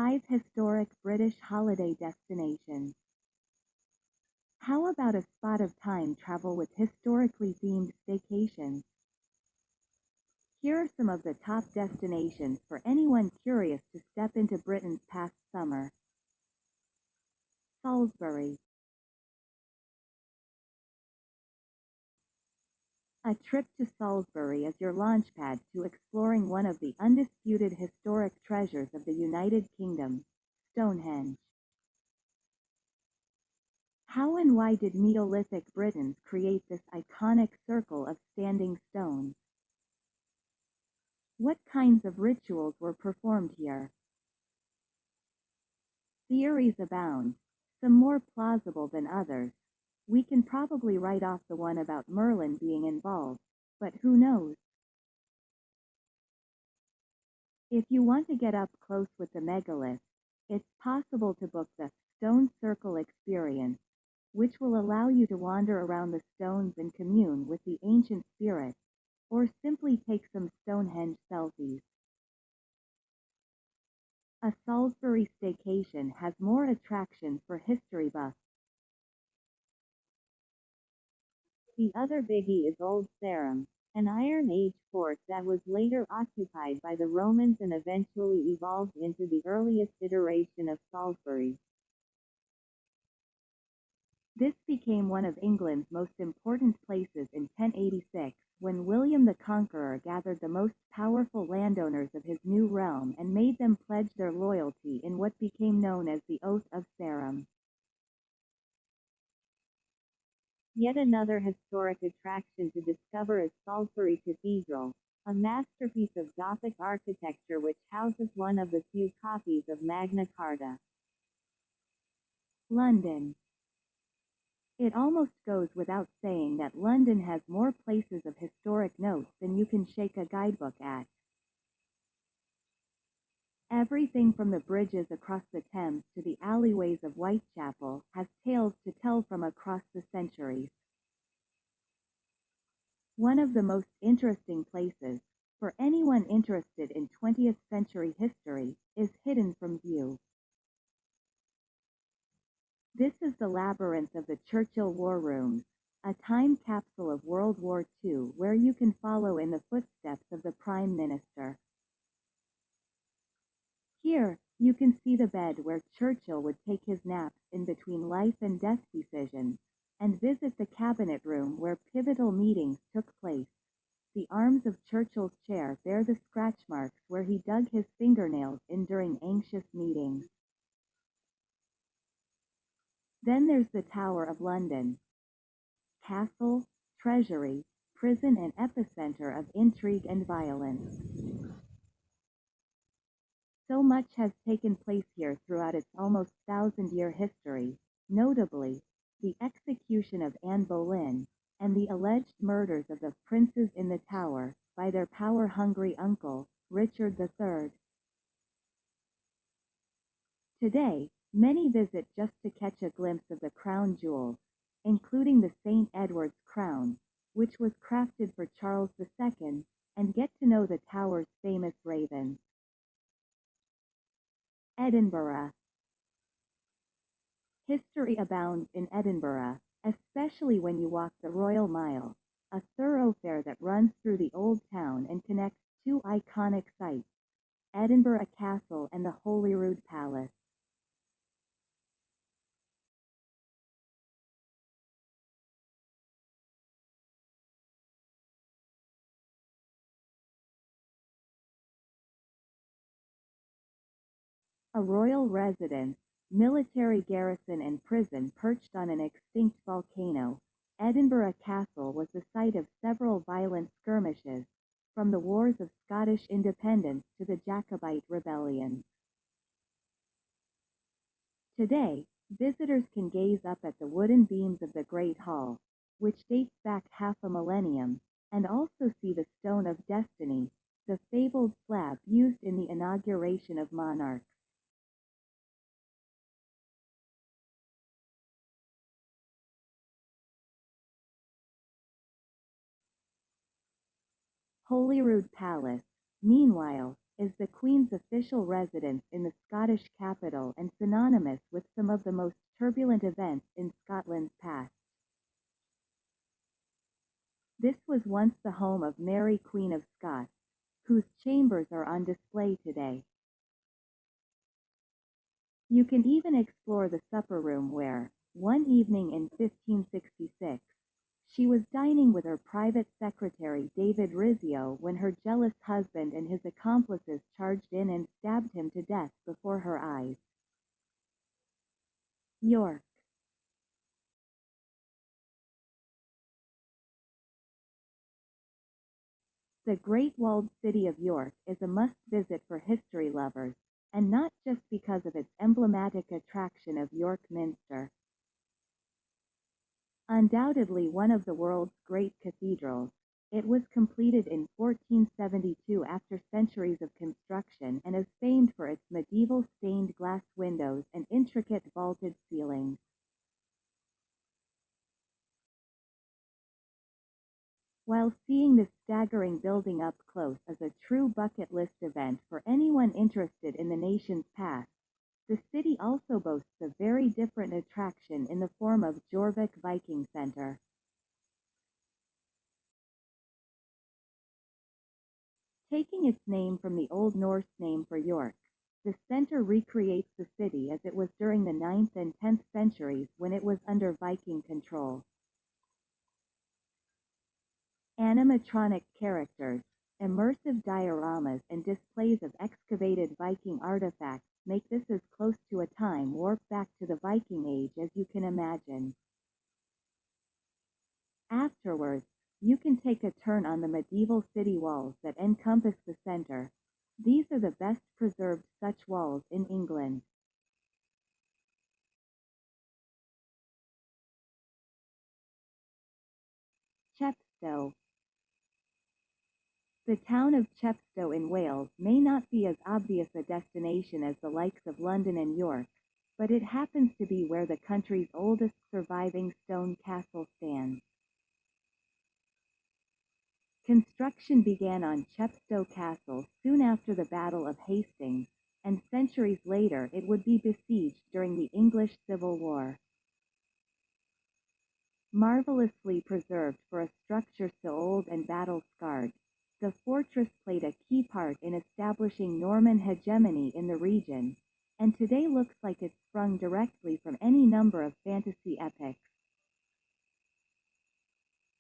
5 historic British holiday destinations. How about a spot of time travel with historically themed staycations? Here are some of the top destinations for anyone curious to step into Britain's past summer. Salisbury. A trip to Salisbury is your launchpad to exploring one of the undisputed historic treasures of the United Kingdom, Stonehenge. How and why did Neolithic Britons create this iconic circle of standing stones? What kinds of rituals were performed here? Theories abound, some more plausible than others. We can probably write off the one about Merlin being involved, but who knows? If you want to get up close with the megalith, it's possible to book the Stone Circle experience, which will allow you to wander around the stones and commune with the ancient spirits, or simply take some Stonehenge selfies. A Salisbury staycation has more attractions for history buffs. The other biggie is Old Sarum, an Iron Age fort that was later occupied by the Romans and eventually evolved into the earliest iteration of Salisbury. This became one of England's most important places in 1086, when William the Conqueror gathered the most powerful landowners of his new realm and made them pledge their loyalty in what became known as the Oath of Sarum. Yet another historic attraction to discover is Salisbury Cathedral, a masterpiece of Gothic architecture which houses one of the few copies of Magna Carta. London. It almost goes without saying that London has more places of historic note than you can shake a guidebook at. Everything from the bridges across the Thames to the alleyways of Whitechapel has tales to tell from across the centuries. One of the most interesting places, for anyone interested in 20th century history, is hidden from view. This is the labyrinth of the Churchill War Rooms, a time capsule of World War II where you can follow in the footsteps of the Prime Minister. Here, you can see the bed where Churchill would take his naps in between life and death decisions, and visit the cabinet room where pivotal meetings took place. The arms of Churchill's chair bear the scratch marks where he dug his fingernails in during anxious meetings. Then there's the Tower of London. Castle, treasury, prison and epicenter of intrigue and violence. So much has taken place here throughout its almost 1,000-year history, notably, the execution of Anne Boleyn, and the alleged murders of the princes in the Tower, by their power-hungry uncle, Richard III. Today, many visit just to catch a glimpse of the crown jewels, including the St. Edward's crown, which was crafted for Charles II, and get to know the Tower's famous ravens. Edinburgh. History abounds in Edinburgh, especially when you walk the Royal Mile, a thoroughfare that runs through the old town and connects two iconic sites, Edinburgh Castle and the Holyrood Palace. A royal residence, military garrison and prison perched on an extinct volcano, Edinburgh Castle was the site of several violent skirmishes, from the Wars of Scottish Independence to the Jacobite rebellions. Today, visitors can gaze up at the wooden beams of the Great Hall, which dates back half a millennium, and also see the Stone of Destiny, the fabled slab used in the inauguration of monarchs. Holyrood Palace, meanwhile, is the Queen's official residence in the Scottish capital and synonymous with some of the most turbulent events in Scotland's past. This was once the home of Mary Queen of Scots, whose chambers are on display today. You can even explore the supper room where, one evening in 1566, she was dining with her private secretary David Rizzio when her jealous husband and his accomplices charged in and stabbed him to death before her eyes. York. The Great Walled City of York is a must-visit for history lovers, and not just because of its emblematic attraction of York Minster. Undoubtedly one of the world's great cathedrals, it was completed in 1472 after centuries of construction and is famed for its medieval stained glass windows and intricate vaulted ceilings. While seeing this staggering building up close is a true bucket list event for anyone interested in the nation's past, the city also boasts a very different attraction in the form of Jorvik Viking Center. Taking its name from the Old Norse name for York, the center recreates the city as it was during the 9th and 10th centuries when it was under Viking control. Animatronic characters, immersive dioramas and displays of excavated Viking artifacts make this as close to a time warp back to the Viking Age as you can imagine. Afterwards, you can take a turn on the medieval city walls that encompass the center. These are the best preserved such walls in England. Chepstow. The town of Chepstow in Wales may not be as obvious a destination as the likes of London and York, but it happens to be where the country's oldest surviving stone castle stands. Construction began on Chepstow Castle soon after the Battle of Hastings, and centuries later it would be besieged during the English Civil War. Marvelously preserved for a structure so old and battle-scarred, the fortress played a key part in establishing Norman hegemony in the region, and today looks like it's sprung directly from any number of fantasy epics.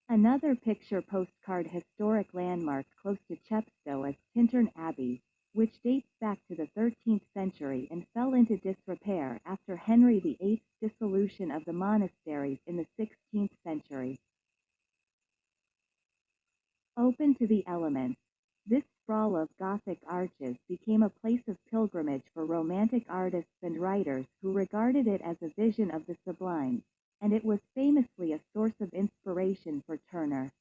Another picture postcard historic landmark close to Chepstow is Tintern Abbey, which dates back to the 13th century and fell into disrepair after Henry VIII's dissolution of the monasteries in the 16th century. Open to the elements, this sprawl of Gothic arches became a place of pilgrimage for Romantic artists and writers who regarded it as a vision of the sublime, and it was famously a source of inspiration for Turner.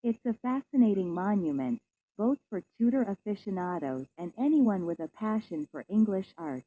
It's a fascinating monument, both for Tudor aficionados and anyone with a passion for English art.